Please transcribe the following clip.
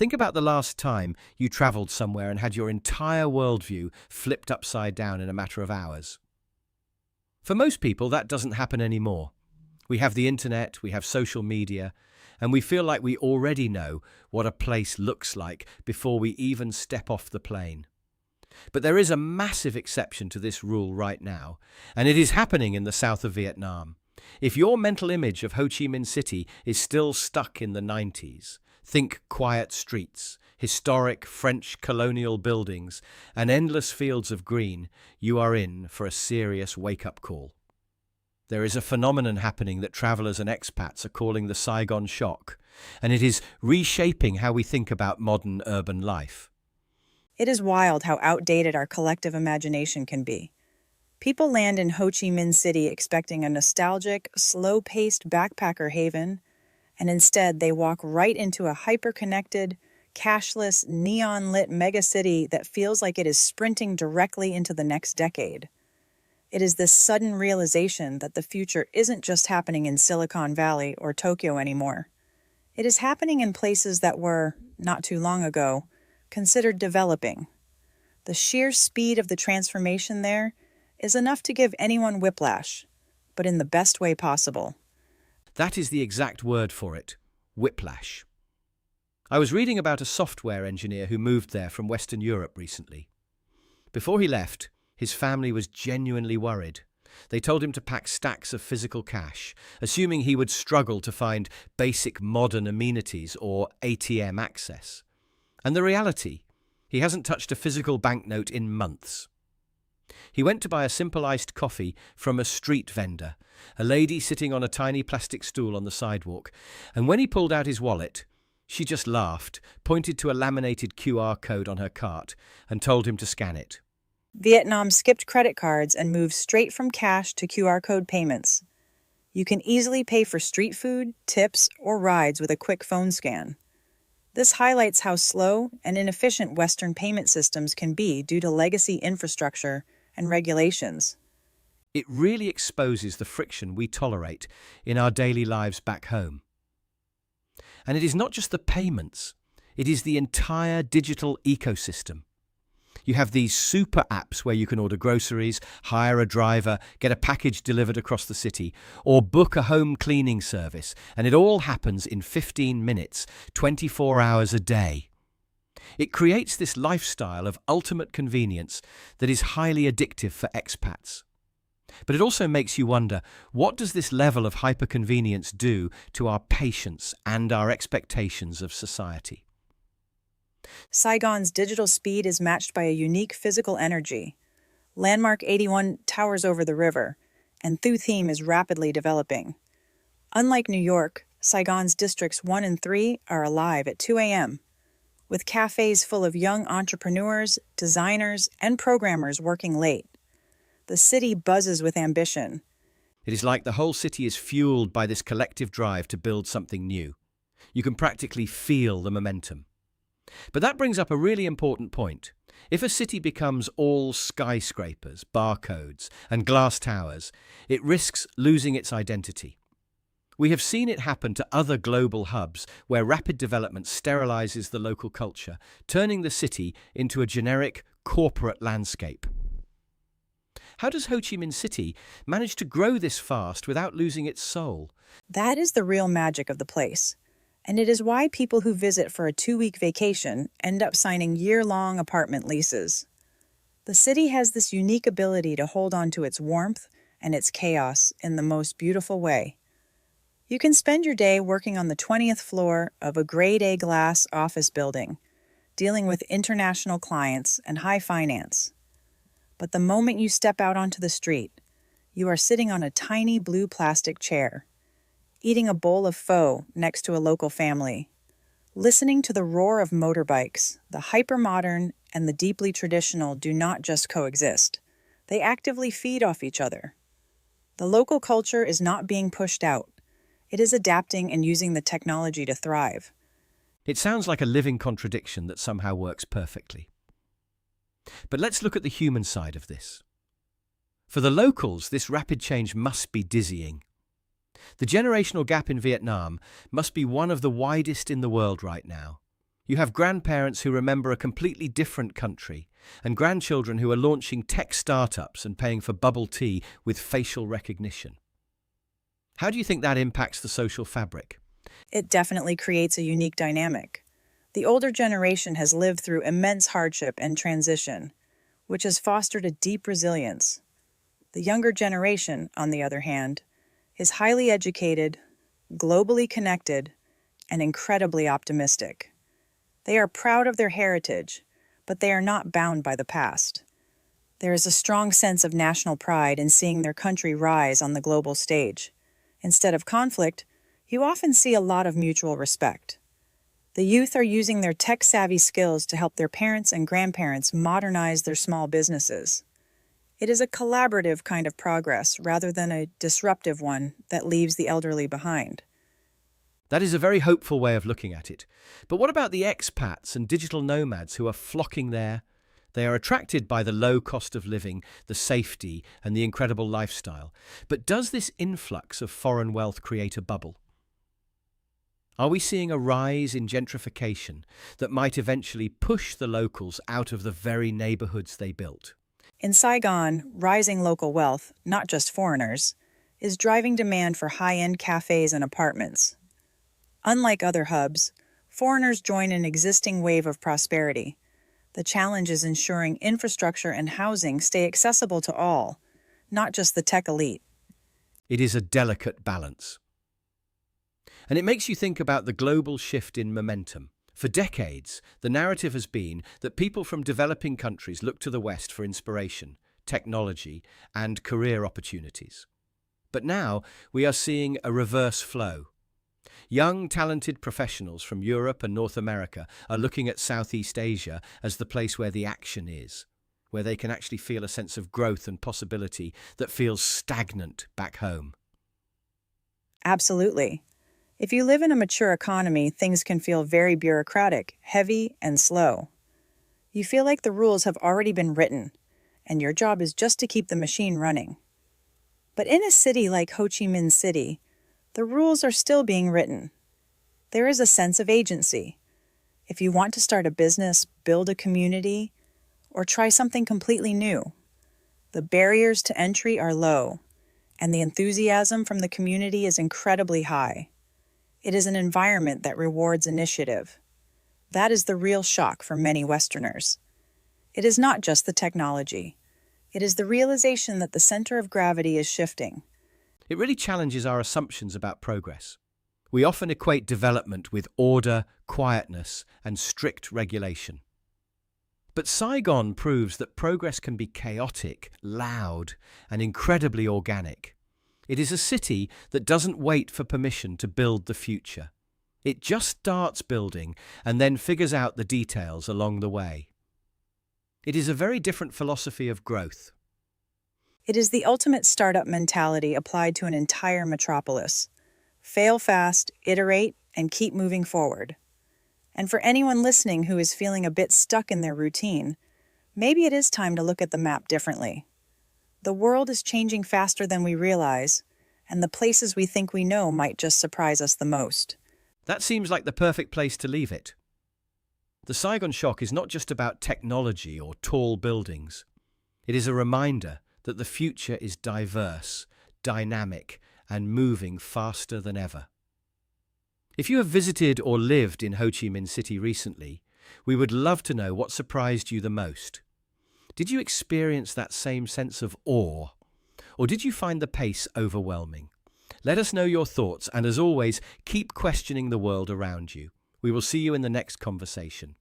Think about the last time you traveled somewhere and had your entire worldview flipped upside down in a matter of hours. For most people, that doesn't happen anymore. We have the internet, we have social media, and we feel like we already know what a place looks like before we even step off the plane. But there is a massive exception to this rule right now, and it is happening in the south of Vietnam. If your mental image of Ho Chi Minh City is still stuck in the 90s, think quiet streets, historic French colonial buildings, and endless fields of green, you are in for a serious wake-up call. There is a phenomenon happening that travelers and expats are calling the Saigon shock, and it is reshaping how we think about modern urban life. It is wild how outdated our collective imagination can be. People land in Ho Chi Minh City expecting a nostalgic, slow-paced backpacker haven, and instead they walk right into a hyper-connected, cashless, neon-lit megacity that feels like it is sprinting directly into the next decade. It is this sudden realization that the future isn't just happening in Silicon Valley or Tokyo anymore. It is happening in places that were, not too long ago, considered developing. The sheer speed of the transformation there is enough to give anyone whiplash, but in the best way possible. That is the exact word for it, whiplash. I was reading about a software engineer who moved there from Western Europe recently. Before he left, his family was genuinely worried. They told him to pack stacks of physical cash, assuming he would struggle to find basic modern amenities or ATM access. And the reality, he hasn't touched a physical banknote in months. He went to buy a simple iced coffee from a street vendor, a lady sitting on a tiny plastic stool on the sidewalk, and when he pulled out his wallet, she just laughed, pointed to a laminated QR code on her cart, and told him to scan it. Vietnam skipped credit cards and moved straight from cash to QR code payments. You can easily pay for street food, tips, or rides with a quick phone scan. This highlights how slow and inefficient Western payment systems can be due to legacy infrastructure and regulations. It really exposes the friction we tolerate in our daily lives back home. And it is not just the payments, it is the entire digital ecosystem. You have these super apps where you can order groceries, hire a driver, get a package delivered across the city, or book a home cleaning service, and it all happens in 15 minutes, 24 hours a day. It creates this lifestyle of ultimate convenience that is highly addictive for expats. But it also makes you wonder, what does this level of hyperconvenience do to our patience and our expectations of society? Saigon's digital speed is matched by a unique physical energy. Landmark 81 towers over the river, and 𝗪𝗎𝗓𝗓 is rapidly developing. Unlike New York, Saigon's districts 1 and 3 are alive at 2 a.m., with cafes full of young entrepreneurs, designers, and programmers working late. The city buzzes with ambition. It is like the whole city is fueled by this collective drive to build something new. You can practically feel the momentum. But that brings up a really important point. If a city becomes all skyscrapers, barcodes, and glass towers, it risks losing its identity. We have seen it happen to other global hubs where rapid development sterilizes the local culture, turning the city into a generic corporate landscape. How does Ho Chi Minh City manage to grow this fast without losing its soul? That is the real magic of the place. And it is why people who visit for a 2-week vacation end up signing year-long apartment leases. The city has this unique ability to hold on to its warmth and its chaos in the most beautiful way. You can spend your day working on the 20th floor of a grade A glass office building, dealing with international clients and high finance. But the moment you step out onto the street, you are sitting on a tiny blue plastic chair, eating a bowl of pho next to a local family, listening to the roar of motorbikes. The hyper-modern and the deeply traditional do not just coexist. They actively feed off each other. The local culture is not being pushed out. It is adapting and using the technology to thrive. It sounds like a living contradiction that somehow works perfectly. But let's look at the human side of this. For the locals, this rapid change must be dizzying. The generational gap in Vietnam must be one of the widest in the world right now. You have grandparents who remember a completely different country, and grandchildren who are launching tech startups and paying for bubble tea with facial recognition. How do you think that impacts the social fabric? It definitely creates a unique dynamic. The older generation has lived through immense hardship and transition, which has fostered a deep resilience. The younger generation, on the other hand, is highly educated, globally connected, and incredibly optimistic. They are proud of their heritage, but they are not bound by the past. There is a strong sense of national pride in seeing their country rise on the global stage. Instead of conflict, you often see a lot of mutual respect. The youth are using their tech-savvy skills to help their parents and grandparents modernize their small businesses. It is a collaborative kind of progress rather than a disruptive one that leaves the elderly behind. That is a very hopeful way of looking at it. But what about the expats and digital nomads who are flocking there? They are attracted by the low cost of living, the safety, and the incredible lifestyle. But does this influx of foreign wealth create a bubble? Are we seeing a rise in gentrification that might eventually push the locals out of the very neighborhoods they built? In Saigon, rising local wealth, not just foreigners, is driving demand for high-end cafes and apartments. Unlike other hubs, foreigners join an existing wave of prosperity. The challenge is ensuring infrastructure and housing stay accessible to all, not just the tech elite. It is a delicate balance. And it makes you think about the global shift in momentum. For decades, the narrative has been that people from developing countries look to the West for inspiration, technology, and career opportunities. But now we are seeing a reverse flow. Young, talented professionals from Europe and North America are looking at Southeast Asia as the place where the action is, where they can actually feel a sense of growth and possibility that feels stagnant back home. Absolutely. If you live in a mature economy, things can feel very bureaucratic, heavy, and slow. You feel like the rules have already been written, and your job is just to keep the machine running. But in a city like Ho Chi Minh City, the rules are still being written. There is a sense of agency. If you want to start a business, build a community, or try something completely new, the barriers to entry are low, and the enthusiasm from the community is incredibly high. It is an environment that rewards initiative. That is the real shock for many Westerners. It is not just the technology. It is the realization that the center of gravity is shifting. It really challenges our assumptions about progress. We often equate development with order, quietness, and strict regulation. But Saigon proves that progress can be chaotic, loud, and incredibly organic. It is a city that doesn't wait for permission to build the future. It just starts building and then figures out the details along the way. It is a very different philosophy of growth. It is the ultimate startup mentality applied to an entire metropolis. Fail fast, iterate, and keep moving forward. And for anyone listening who is feeling a bit stuck in their routine, maybe it is time to look at the map differently. The world is changing faster than we realize, and the places we think we know might just surprise us the most. That seems like the perfect place to leave it. The Saigon shock is not just about technology or tall buildings. It is a reminder that the future is diverse, dynamic, and moving faster than ever. If you have visited or lived in Ho Chi Minh City recently, we would love to know what surprised you the most. Did you experience that same sense of awe, or did you find the pace overwhelming? Let us know your thoughts, and as always, keep questioning the world around you. We will see you in the next conversation.